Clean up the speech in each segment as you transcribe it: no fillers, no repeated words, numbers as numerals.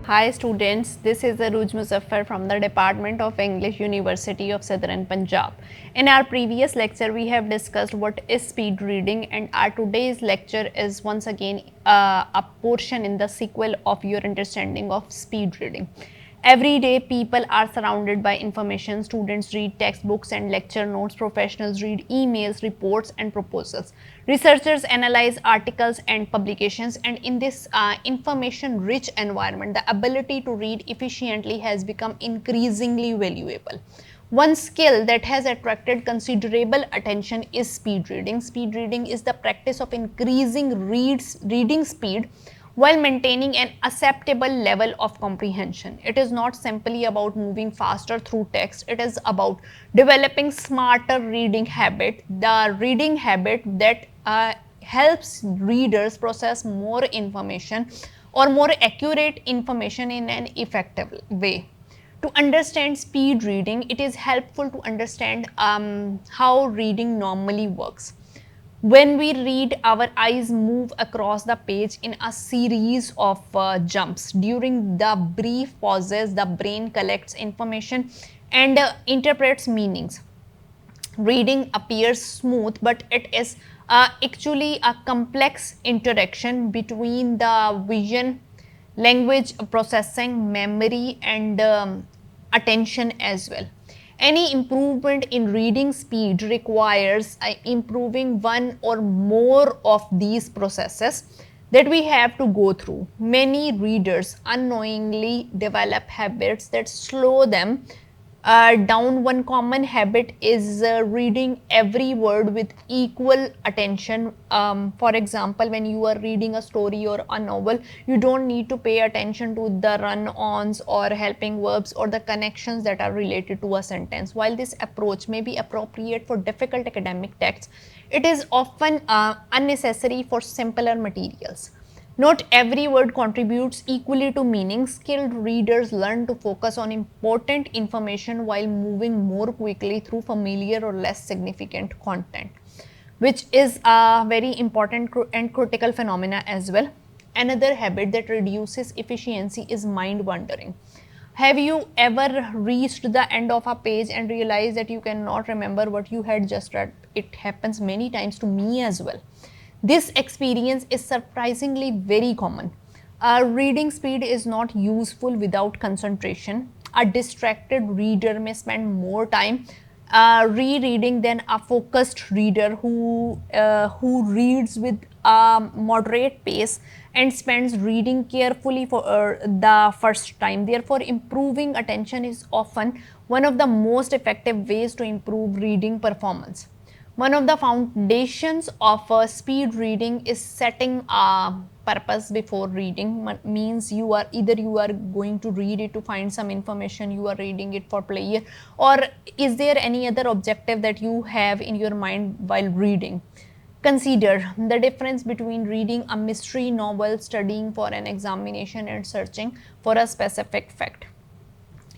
Hi students, this is Aruj Muzaffar from the Department of English, University of Southern Punjab. In our previous lecture, we have discussed what is speed reading, and our today's lecture is once again a portion in the sequel of your understanding of speed reading. Every day, people are surrounded by information. Students read textbooks and lecture notes. Professionals read emails, reports, and proposals. Researchers analyze articles and publications. And in this information rich environment, the ability to read efficiently has become increasingly valuable. One skill that has attracted considerable attention is speed reading. Speed reading is the practice of increasing reading speed while maintaining an acceptable level of comprehension. It is not simply about moving faster through text, it is about developing smarter reading habit, the reading habit that helps readers process more information or more accurate information in an effective way. To understand speed reading, it is helpful to understand how reading normally works. When we read, our eyes move across the page in a series of jumps. During the brief pauses, the brain collects information and interprets meanings. Reading appears smooth, but it is actually a complex interaction between the vision, language processing, memory, and attention as well. Any improvement in reading speed requires improving one or more of these processes that we have to go through. Many readers unknowingly develop habits that slow them down. One common habit is reading every word with equal attention. For example, when you are reading a story or a novel, you don't need to pay attention to the run-ons or helping verbs or the connections that are related to a sentence. While this approach may be appropriate for difficult academic texts, it is often unnecessary for simpler materials. Not every word contributes equally to meaning. Skilled readers learn to focus on important information while moving more quickly through familiar or less significant content, which is a very important and critical phenomena as well. Another habit that reduces efficiency is mind wandering. Have you ever reached the end of a page and realized that you cannot remember what you had just read? It happens many times to me as well. This experience is surprisingly very common. Reading speed is not useful without concentration. A distracted reader may spend more time rereading than a focused reader who reads with a moderate pace and spends reading carefully for the first time. Therefore, improving attention is often one of the most effective ways to improve reading performance. One of the foundations of speed reading is setting a purpose before reading. Means you are going to read it to find some information, you are reading it for pleasure, or is there any other objective that you have in your mind while reading? Consider the difference between reading a mystery novel, studying for an examination, and searching for a specific fact.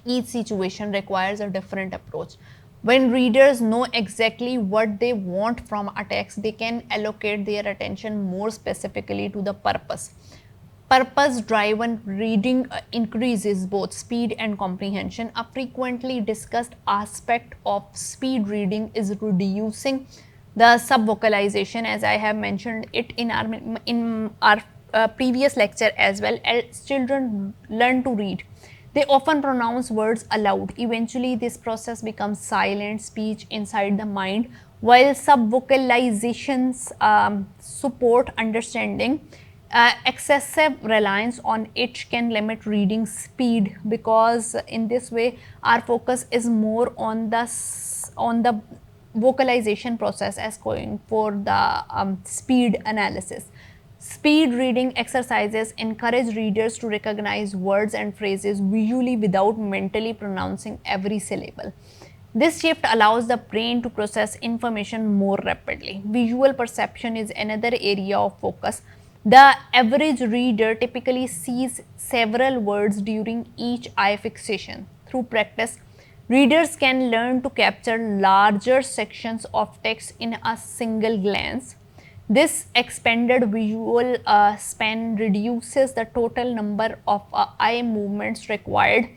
Each situation requires a different approach. When readers know exactly what they want from a text, they can allocate their attention more specifically to the purpose. Purpose driven reading increases both speed and comprehension. A frequently discussed aspect of speed reading is reducing the subvocalization, as I have mentioned it in our previous lecture as well. As children learn to read, they often pronounce words aloud. Eventually, this process becomes silent speech inside the mind, while subvocalizations support understanding. Excessive reliance on it can limit reading speed, because in this way our focus is more on the vocalization process as going for the speed analysis. Speed reading exercises encourage readers to recognize words and phrases visually without mentally pronouncing every syllable. This shift allows the brain to process information more rapidly. Visual perception is another area of focus. The average reader typically sees several words during each eye fixation. Through practice, readers can learn to capture larger sections of text in a single glance. This expanded visual span reduces the total number of eye movements required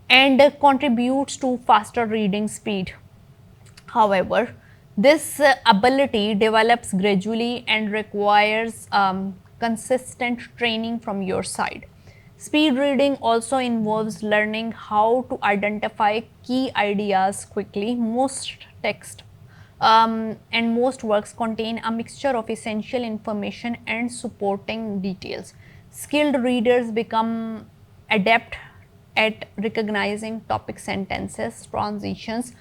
and contributes to faster reading speed. However, this ability develops gradually and requires consistent training from your side. Speed reading also involves learning how to identify key ideas quickly. Most text and most works contain a mixture of essential information and supporting details. Skilled readers become adept at recognizing topic sentences, transitions,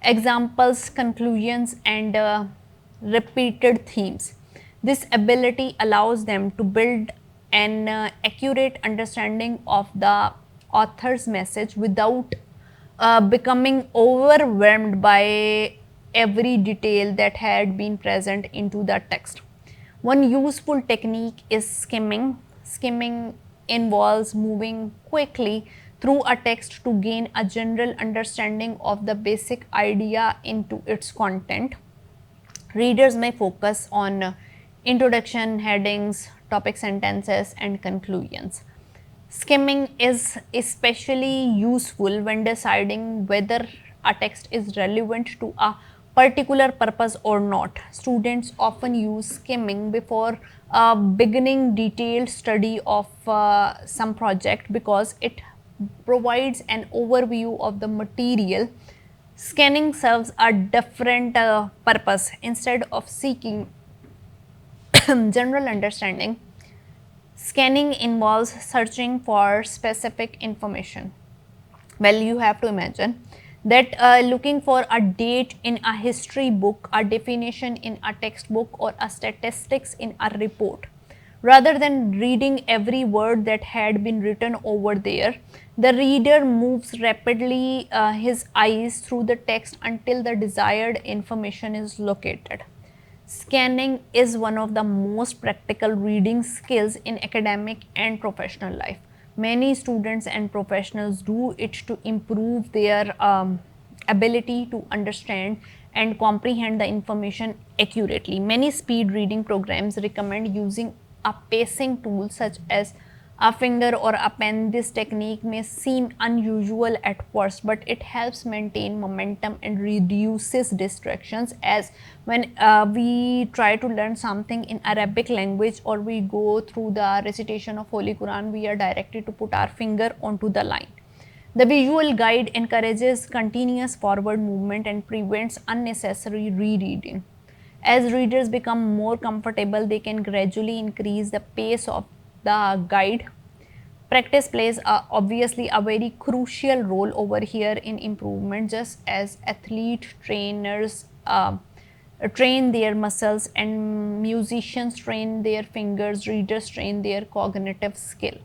examples, conclusions, and repeated themes. This ability allows them to build an accurate understanding of the author's message without becoming overwhelmed by every detail that had been present into the text. One useful technique is skimming. Skimming involves moving quickly through a text to gain a general understanding of the basic idea into its content. Readers may focus on introduction, headings, topic sentences, and conclusions. Skimming is especially useful when deciding whether a text is relevant to a particular purpose or not. Students often use skimming before beginning detailed study of some project because it provides an overview of the material. Scanning serves a different purpose. Instead of seeking general understanding, scanning involves searching for specific information. Well, you have to imagine that looking for a date in a history book, a definition in a textbook, or a statistics in a report. Rather than reading every word that had been written over there, the reader moves rapidly his eyes through the text until the desired information is located. Scanning is one of the most practical reading skills in academic and professional life. Many students and professionals do it to improve their ability to understand and comprehend the information accurately. Many speed reading programs recommend using a pacing tool such as a finger or a pen. This technique may seem unusual at first, but it helps maintain momentum and reduces distractions. As when we try to learn something in Arabic language or we go through the recitation of Holy Quran, we are directed to put our finger onto the line. The visual guide encourages continuous forward movement and prevents unnecessary rereading. As readers become more comfortable, they can gradually increase the pace of the guide. Practice plays obviously a very crucial role over here in improvement, just as athlete trainers train their muscles and musicians train their fingers, readers train their cognitive skill.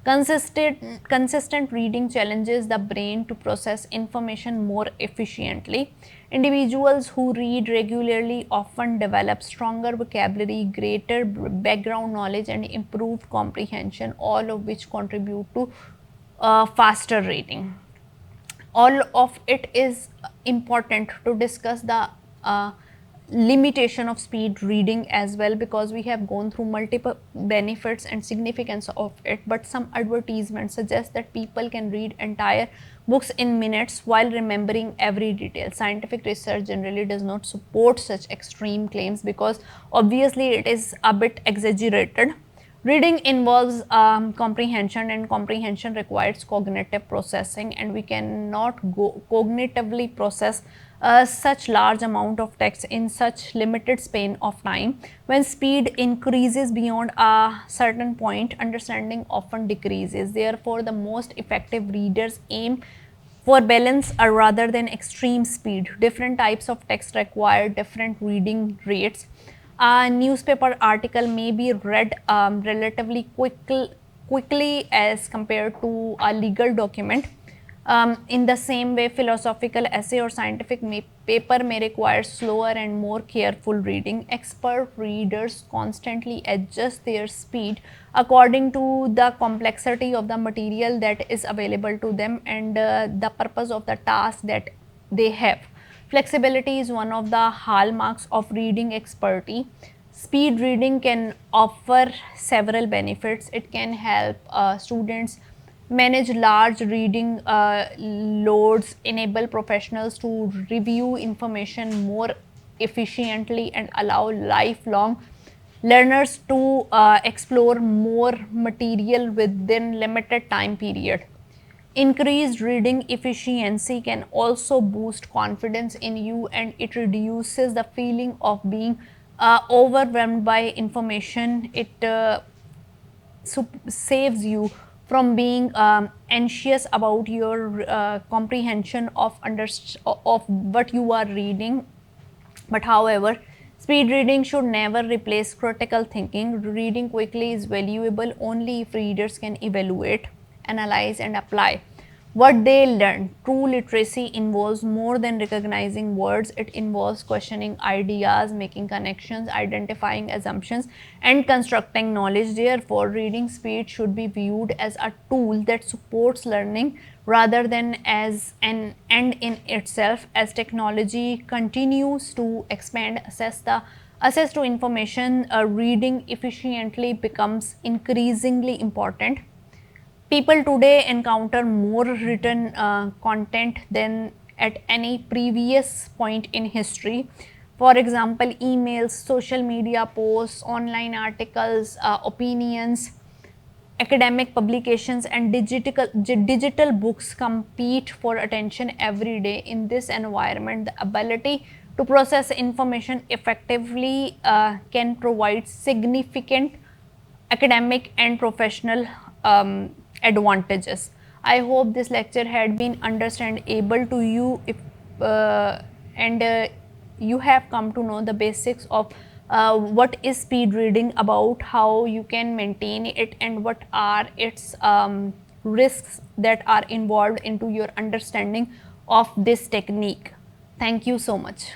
Consistent reading challenges the brain to process information more efficiently. Individuals who read regularly often develop stronger vocabulary, greater background knowledge, and improved comprehension, all of which contribute to faster reading. All of it is important to discuss the limitation of speed reading as well, because we have gone through multiple benefits and significance of it, but some advertisements suggest that people can read entire books in minutes while remembering every detail. Scientific research generally does not support such extreme claims because obviously it is a bit exaggerated. Reading involves comprehension, and comprehension requires cognitive processing, and we cannot cognitively process such large amount of text in such limited span of time. When speed increases beyond a certain point, understanding often decreases. Therefore, the most effective readers aim for balance rather than extreme speed. Different types of text require different reading rates. A newspaper article may be read relatively quickly as compared to a legal document. In the same way, philosophical essay or scientific paper may require slower and more careful reading. Expert readers constantly adjust their speed according to the complexity of the material that is available to them and the purpose of the task that they have. Flexibility is one of the hallmarks of reading expertise. Speed reading can offer several benefits. It can help students manage large reading loads, enable professionals to review information more efficiently, and allow lifelong learners to explore more material within limited time period. Increased reading efficiency can also boost confidence in you, and it reduces the feeling of being overwhelmed by information. It saves you from being anxious about your comprehension of of what you are reading. But however, speed reading should never replace critical thinking. Reading quickly is valuable only if readers can evaluate, analyze, and apply what they learn. True literacy involves more than recognizing words, it involves questioning ideas, making connections, identifying assumptions, and constructing knowledge. Therefore, reading speed should be viewed as a tool that supports learning rather than as an end in itself. As technology continues to expand access to information, reading efficiently becomes increasingly important. People today encounter more written content than at any previous point in history. For example, emails, social media posts, online articles, opinions, academic publications, and digital books compete for attention every day. In this environment, the ability to process information effectively can provide significant academic and professional advantages. I hope this lecture had been understandable to you, if and you have come to know the basics of what is speed reading about, how you can maintain it, and what are its risks that are involved into your understanding of this technique. Thank you so much.